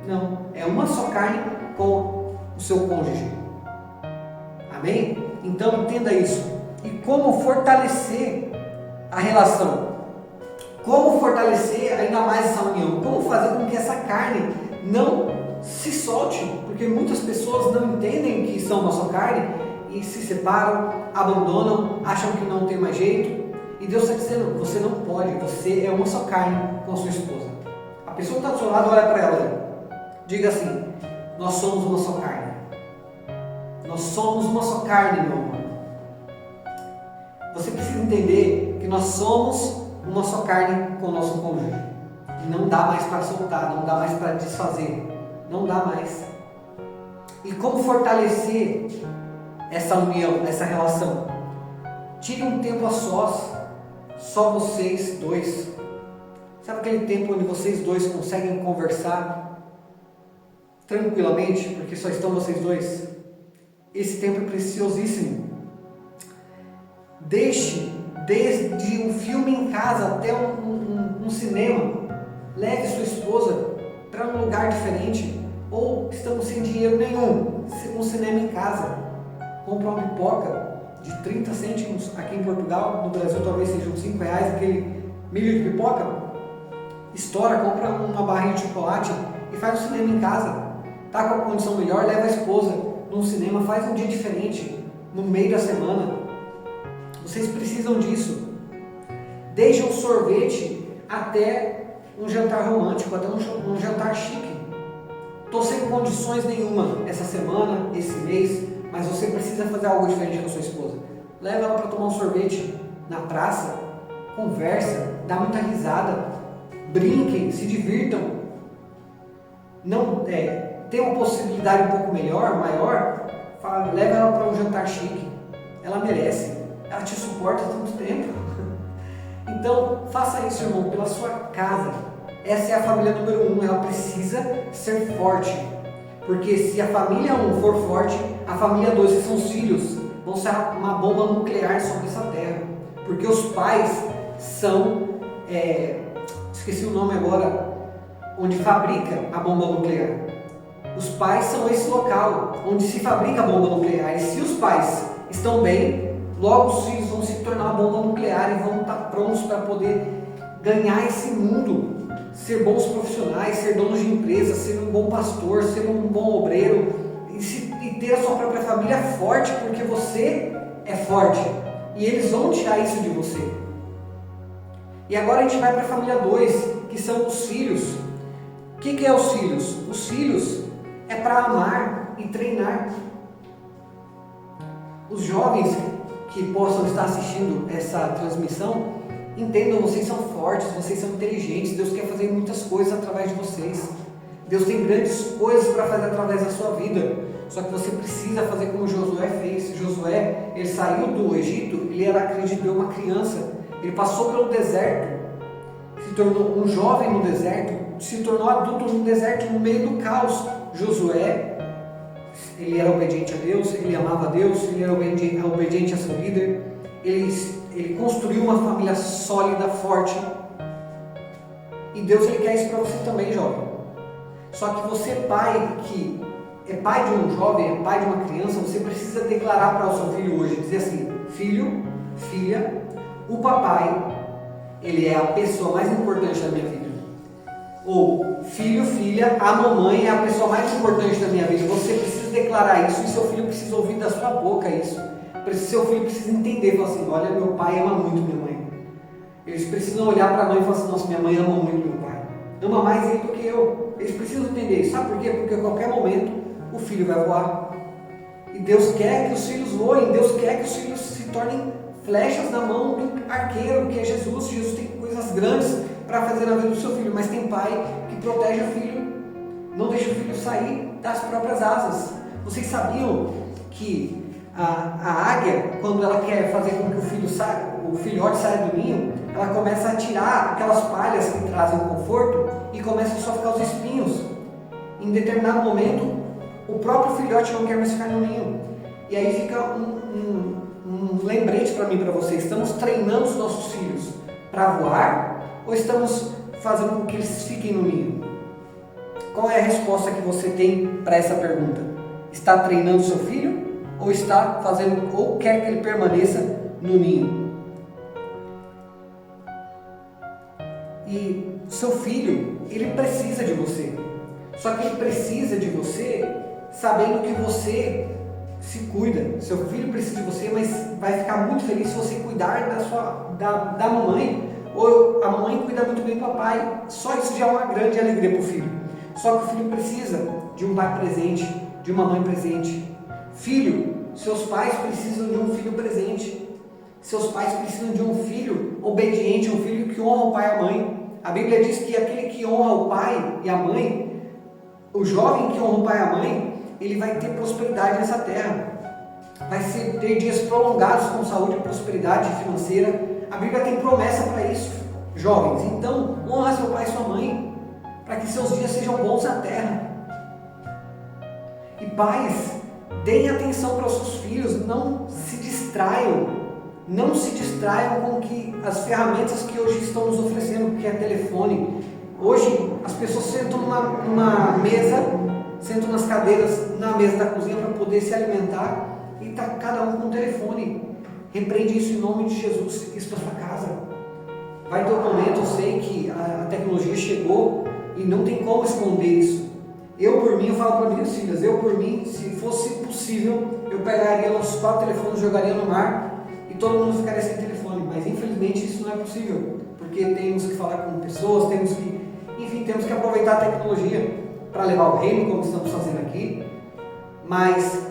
Não. É uma só carne com o seu cônjuge. Amém? Então, entenda isso. E como fortalecer a relação? Como fortalecer ainda mais essa união? Como fazer com que essa carne não se solte? Porque muitas pessoas não entendem que são uma só carne e se separam, abandonam, acham que não tem mais jeito. E Deus está dizendo, você não pode, você é uma só carne com a sua esposa. A pessoa que está do seu lado, olha para ela, diga assim: nós somos uma só carne. Nós somos uma só carne, meu amor. Você precisa entender que nós somos uma só carne com o nosso cônjuge. Não dá mais para soltar, não dá mais para desfazer, não dá mais. E como fortalecer essa união, essa relação? Tire um tempo a sós, só vocês dois. Sabe aquele tempo onde vocês dois conseguem conversar tranquilamente, porque só estão vocês dois? Esse tempo é preciosíssimo. Deixe, desde um filme em casa até um cinema, leve sua esposa para um lugar diferente. Ou estamos sem dinheiro nenhum, um cinema em casa. Compra uma pipoca de 30 cêntimos aqui em Portugal, no Brasil talvez sejam R$5, aquele milho de pipoca. Estoura, compra uma barrinha de chocolate e faz um cinema em casa. Tá com a condição melhor, leva a esposa num cinema, faz um dia diferente, no meio da semana. Vocês precisam disso. Desde um sorvete até um jantar romântico, até um jantar chique. Estou sem condições nenhuma essa semana, esse mês, mas você precisa fazer algo diferente com a sua esposa. Leva ela para tomar um sorvete na praça, conversa, dá muita risada, brinquem, se divirtam. Não tem uma possibilidade um pouco maior, leva ela para um jantar chique. Ela merece, ela te suporta há tanto tempo. Então, faça isso, irmão, pela sua casa. Essa é a família número 1, ela precisa ser forte. Porque se a família 1 for forte, a família 2, que são os filhos, vão ser uma bomba nuclear sobre essa terra. Porque os pais são, esqueci o nome agora, onde fabrica a bomba nuclear. Os pais são esse local onde se fabrica a bomba nuclear. E se os pais estão bem, logo os filhos vão se tornar uma bomba nuclear e vão estar prontos para poder ganhar esse mundo. Ser bons profissionais, ser donos de empresa, ser um bom pastor, ser um bom obreiro e ter a sua própria família forte, porque você é forte e eles vão tirar isso de você. E agora a gente vai para a família 2, que são os filhos. O que é os filhos? Os filhos é para amar e treinar. Os jovens que possam estar assistindo essa transmissão, entendam, vocês são fortes, vocês são inteligentes, Deus quer fazer muitas coisas através de vocês. Deus tem grandes coisas para fazer através da sua vida, só que você precisa fazer como Josué fez. Josué, ele saiu do Egito, ele era, acredito eu, uma criança, ele passou pelo deserto, se tornou um jovem no deserto, se tornou adulto no deserto, no meio do caos. Josué, ele era obediente a Deus, ele amava a Deus, ele era obediente a seu líder, ele construiu uma família sólida, forte. E Deus, ele quer isso para você também, jovem. Só que você, pai, que é pai de um jovem, é pai de uma criança, você precisa declarar para o seu filho hoje, dizer assim: filho, filha, o papai, ele é a pessoa mais importante da minha vida. Ou, filho, filha, a mamãe é a pessoa mais importante da minha vida. Você precisa declarar isso e seu filho precisa ouvir da sua boca isso. Seu filho precisa entender, falar assim: olha, meu pai ama muito minha mãe. Eles precisam olhar para a mãe e falar assim: nossa, minha mãe ama muito meu pai. Ama mais ele do que eu. Eles precisam entender isso. Sabe por quê? Porque a qualquer momento o filho vai voar. E Deus quer que os filhos voem. Deus quer que os filhos se tornem flechas na mão do arqueiro, que é Jesus. Jesus tem coisas grandes para fazer na vida do seu filho. Mas tem pai que protege o filho, não deixa o filho sair das próprias asas. Vocês sabiam que a águia, quando ela quer fazer com que o filhote saia do ninho, ela começa a tirar aquelas palhas que trazem conforto e começa só a ficar os espinhos. Em determinado momento, o próprio filhote não quer mais ficar no ninho. E aí fica um lembrete para mim e para vocês: estamos treinando os nossos filhos para voar ou estamos fazendo com que eles fiquem no ninho? Qual é a resposta que você tem para essa pergunta? Está treinando seu filho ou está fazendo, ou quer que ele permaneça no ninho? E seu filho, ele precisa de você. Só que ele precisa de você sabendo que você se cuida. Seu filho precisa de você, mas vai ficar muito feliz se você cuidar da mamãe, ou a mamãe cuida muito bem do papai. Só isso já é uma grande alegria para o filho. Só que o filho precisa de um pai presente, de uma mãe presente. Filho, seus pais precisam de um filho presente. Seus pais precisam de um filho obediente, um filho que honra o pai e a mãe. A Bíblia diz que aquele que honra o pai e a mãe, o jovem que honra o pai e a mãe, ele vai ter prosperidade nessa terra. Vai ter dias prolongados com saúde e prosperidade financeira. A Bíblia tem promessa para isso, jovens. Então, honra seu pai e sua mãe, para que seus dias sejam bons na terra. E pais, deem atenção para os seus filhos, não se distraiam. Não se distraiam com as ferramentas que hoje estão nos oferecendo, que é telefone. Hoje as pessoas sentam numa mesa, sentam nas cadeiras na mesa da cozinha para poder se alimentar e está cada um com o telefone. Repreende isso em nome de Jesus, isso para sua casa. Vai ter um momento, eu sei que a tecnologia chegou e não tem como esconder isso. Eu por mim, eu falo para minhas filhas, eu por mim, se fosse possível, eu pegaria os 4 telefones, jogaria no mar e todo mundo ficaria sem telefone, mas infelizmente isso não é possível, porque temos que falar com pessoas, temos que aproveitar a tecnologia para levar o reino, como estamos fazendo aqui, mas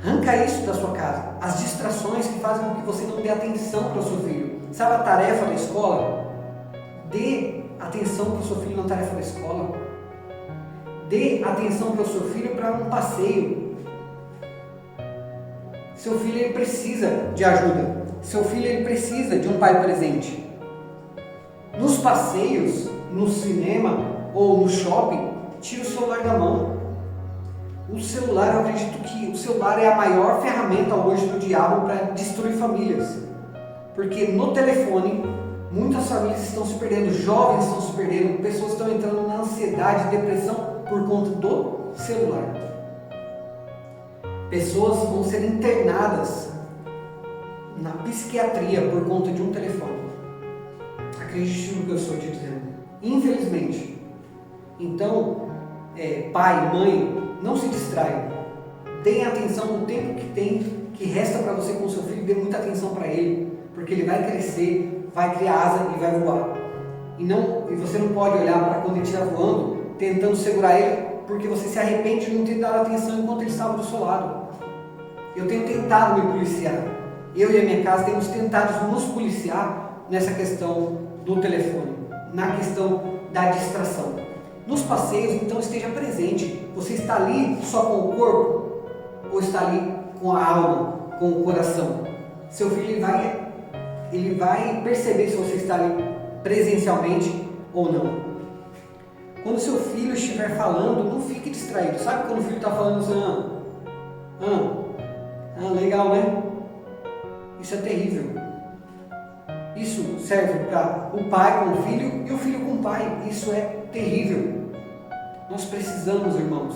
arranca isso da sua casa, as distrações que fazem com que você não dê atenção para o seu filho. Sabe a tarefa da escola? Dê atenção para o seu filho na tarefa da escola. Dê atenção para o seu filho para um passeio. Seu filho, ele precisa de ajuda. Seu filho, ele precisa de um pai presente. Nos passeios, no cinema ou no shopping, tira o celular da mão. O celular, eu acredito que o celular é a maior ferramenta hoje do diabo para destruir famílias. Porque no telefone, muitas famílias estão se perdendo, jovens estão se perdendo, pessoas estão entrando na ansiedade, depressão por conta do celular. Pessoas vão ser internadas na psiquiatria por conta de um telefone. Acredite no que eu estou te dizendo. Infelizmente. Então, pai, mãe, não se distraiam. Deem atenção no tempo que resta para você com o seu filho. Dê muita atenção para ele, porque ele vai crescer, vai criar asa e vai voar. E você não pode olhar para quando ele estiver voando, tentando segurar ele, porque você se arrepende de não ter dado atenção enquanto ele estava do seu lado. Eu tenho tentado me policiar. Eu e a minha casa temos tentado nos policiar nessa questão do telefone, na questão da distração. Nos passeios, então, esteja presente. Você está ali só com o corpo ou está ali com a alma, com o coração? Seu filho ele vai perceber se você está ali presencialmente ou não. Quando seu filho estiver falando, não fique distraído. Sabe quando o filho está falando assim, legal, né? Isso é terrível. Isso serve para o pai com o filho e o filho com o pai. Isso é terrível. Nós precisamos, irmãos,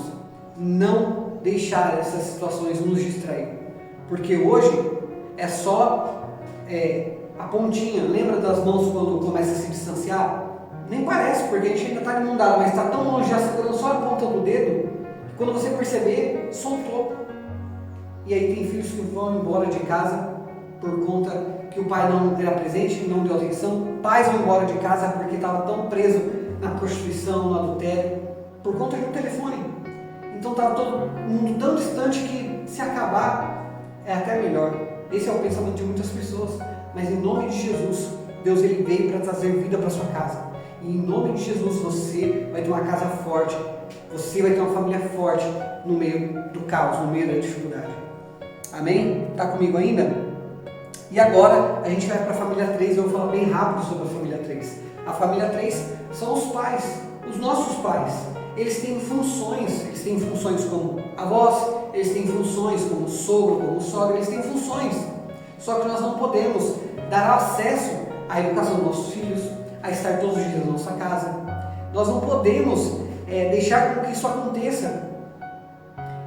não deixar essas situações nos distrair, porque hoje é só a pontinha. Lembra das mãos quando começa a se distanciar? Nem parece, porque a gente ainda está inundado, mas está tão longe, já segurando só a ponta do dedo, que quando você perceber, soltou. E aí tem filhos que vão embora de casa por conta que o pai não era presente, não deu atenção. Pais vão embora de casa porque estava tão preso na prostituição, no adultério, por conta de um telefone. Então estava todo mundo tão distante que se acabar é até melhor. Esse é o pensamento de muitas pessoas. Mas em nome de Jesus, Deus ele veio para trazer vida para sua casa. E em nome de Jesus você vai ter uma casa forte. Você vai ter uma família forte no meio do caos, no meio da dificuldade. Amém? Está comigo ainda? E agora a gente vai para a família 3. Eu vou falar bem rápido sobre a família 3. A família 3 são os pais, os nossos pais. Eles têm funções como avós, eles têm funções como sogro, como sogra, eles têm funções. Só que nós não podemos dar acesso à educação dos nossos filhos, a estar todos os dias na nossa casa. Nós não podemos deixar com que isso aconteça.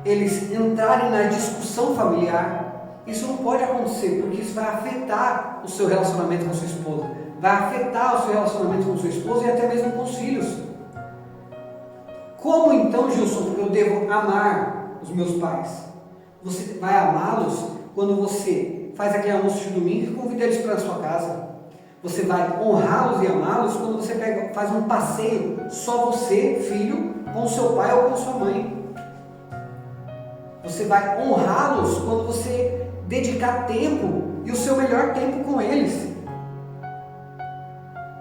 Eles entrarem na discussão familiar. Isso não pode acontecer, porque isso vai afetar o seu relacionamento com sua esposa, vai afetar o seu relacionamento com sua esposa e até mesmo com os filhos. Como então, Gilson, eu devo amar os meus pais? Você vai amá-los quando você faz aquele almoço de domingo e convida eles para a sua casa. Você vai honrá-los e amá-los quando você faz um passeio, só você, filho, com o seu pai ou com sua mãe. Você vai honrá-los quando você dedicar tempo e o seu melhor tempo com eles.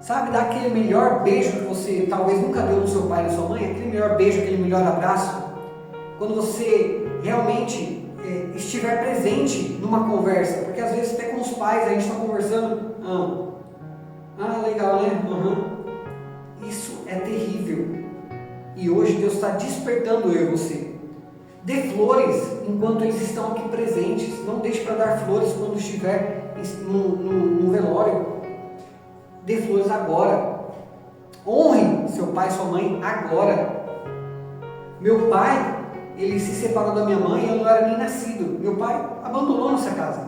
Sabe, dar aquele melhor beijo que você talvez nunca deu no seu pai e na sua mãe, aquele melhor beijo, aquele melhor abraço. Quando você realmente estiver presente numa conversa, porque às vezes até com os pais a gente está conversando, legal, né? Isso é terrível. E hoje Deus está despertando eu e você. Dê flores enquanto eles estão aqui presentes. Não deixe para dar flores quando estiver no velório. Dê flores agora. Honre seu pai e sua mãe agora. Meu pai, ele se separou da minha mãe e eu não era nem nascido. Meu pai abandonou nossa casa.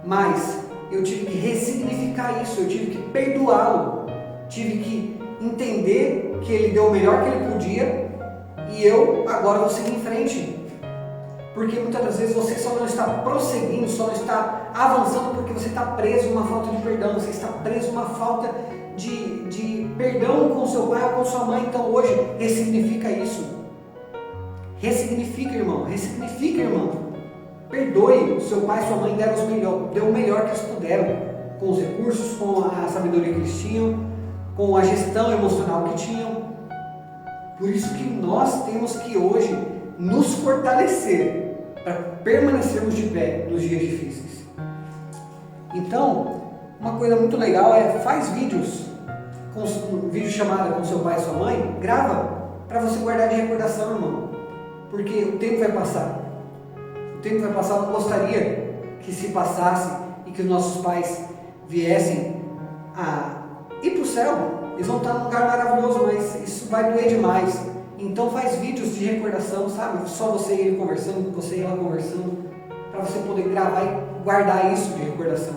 Mas eu tive que ressignificar isso, eu tive que perdoá-lo. Tive que entender que ele deu o melhor que ele podia. E eu agora vou seguir em frente. Porque muitas das vezes você só não está prosseguindo, só não está avançando porque você está preso em uma falta de perdão. Você está preso em uma falta de perdão com seu pai ou com sua mãe. Então hoje, ressignifica isso. Ressignifica, irmão. Ressignifica, irmão. Perdoe. Seu pai e sua mãe deram deu o melhor que eles puderam. Com os recursos, com a sabedoria que eles tinham, com a gestão emocional que tinham. Por isso que nós temos que hoje nos fortalecer para permanecermos de pé nos dias difíceis. Então, uma coisa muito legal faz vídeos, vídeo chamada com seu pai e sua mãe, grava para você guardar de recordação, irmão. Porque o tempo vai passar. O tempo vai passar, eu não gostaria que se passasse e que os nossos pais viessem a ir para o céu. Eles vão estar num lugar maravilhoso, mas isso vai doer demais. Então faz vídeos de recordação, sabe? Só você e ele conversando, você e ela conversando, para você poder gravar e guardar isso de recordação.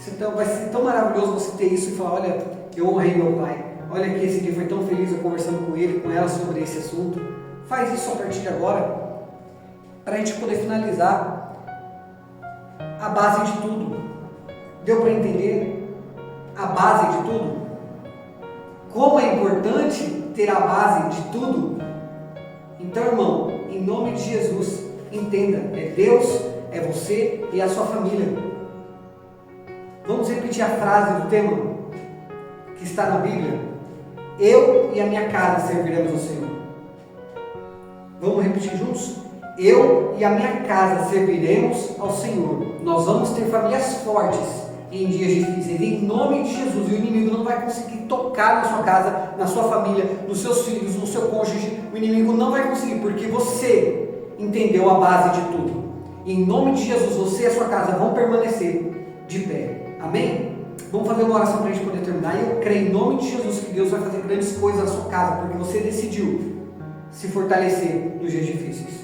Então vai ser tão maravilhoso você ter isso e falar, olha, eu honrei meu pai. Olha que esse dia foi tão feliz eu conversando com ele, com ela sobre esse assunto. Faz isso a partir de agora, para a gente poder finalizar a base de tudo. Deu para entender a base de tudo? Como é importante ter a base de tudo? Então, irmão, em nome de Jesus, entenda, é Deus, é você e a sua família. Vamos repetir a frase do tema que está na Bíblia. Eu e a minha casa serviremos ao Senhor. Vamos repetir juntos? Eu e a minha casa serviremos ao Senhor. Nós vamos ter famílias fortes em dias difíceis, em nome de Jesus. E o inimigo não vai conseguir tocar na sua casa, na sua família, nos seus filhos, no seu cônjuge. O inimigo não vai conseguir, porque você entendeu a base de tudo. E em nome de Jesus, você e a sua casa vão permanecer de pé. Amém? Vamos fazer uma oração para a gente poder terminar. E eu creio em nome de Jesus que Deus vai fazer grandes coisas na sua casa, porque você decidiu se fortalecer nos dias difíceis.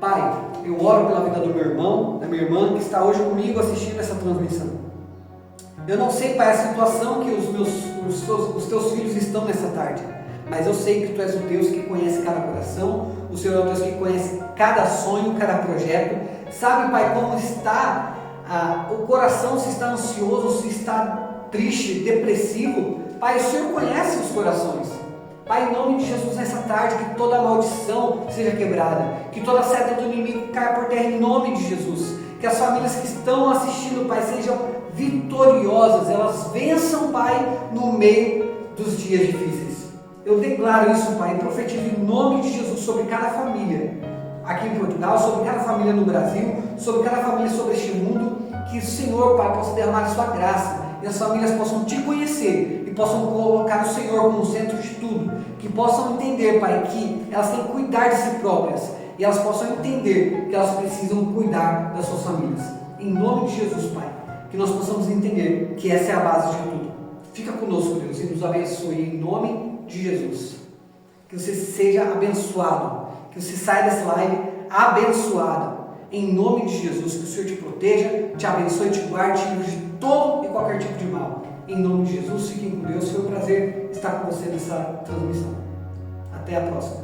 Pai, eu oro pela vida do meu irmão, da minha irmã, que está hoje comigo assistindo essa transmissão. Eu não sei, Pai, a situação que os teus filhos estão nessa tarde, mas eu sei que Tu és o Deus que conhece cada coração, o Senhor é o Deus que conhece cada sonho, cada projeto. Sabe, Pai, como está o coração, se está ansioso, se está triste, depressivo. Pai, o Senhor conhece os corações. Pai, em nome de Jesus, nessa tarde, que toda maldição seja quebrada, que toda seta do inimigo caia por terra em nome de Jesus, que as famílias que estão assistindo, Pai, sejam vitoriosas, elas vençam, Pai, no meio dos dias difíceis. Eu declaro isso, Pai, e profetizo em nome de Jesus sobre cada família aqui em Portugal, sobre cada família no Brasil, sobre cada família sobre este mundo, que o Senhor, Pai, possa derramar a sua graça e as famílias possam Te conhecer e possam colocar o Senhor como centro de tudo, que possam entender, Pai, que elas têm que cuidar de si próprias e elas possam entender que elas precisam cuidar das suas famílias. Em nome de Jesus, Pai, que nós possamos entender que essa é a base de tudo. Fica conosco, Deus, e nos abençoe em nome de Jesus. Que você seja abençoado, que você saia dessa live abençoado. Em nome de Jesus, que o Senhor te proteja, te abençoe, te guarde, te livre de todo e qualquer tipo de mal. Em nome de Jesus, fiquem com Deus. Foi um prazer estar com você nessa transmissão. Até a próxima.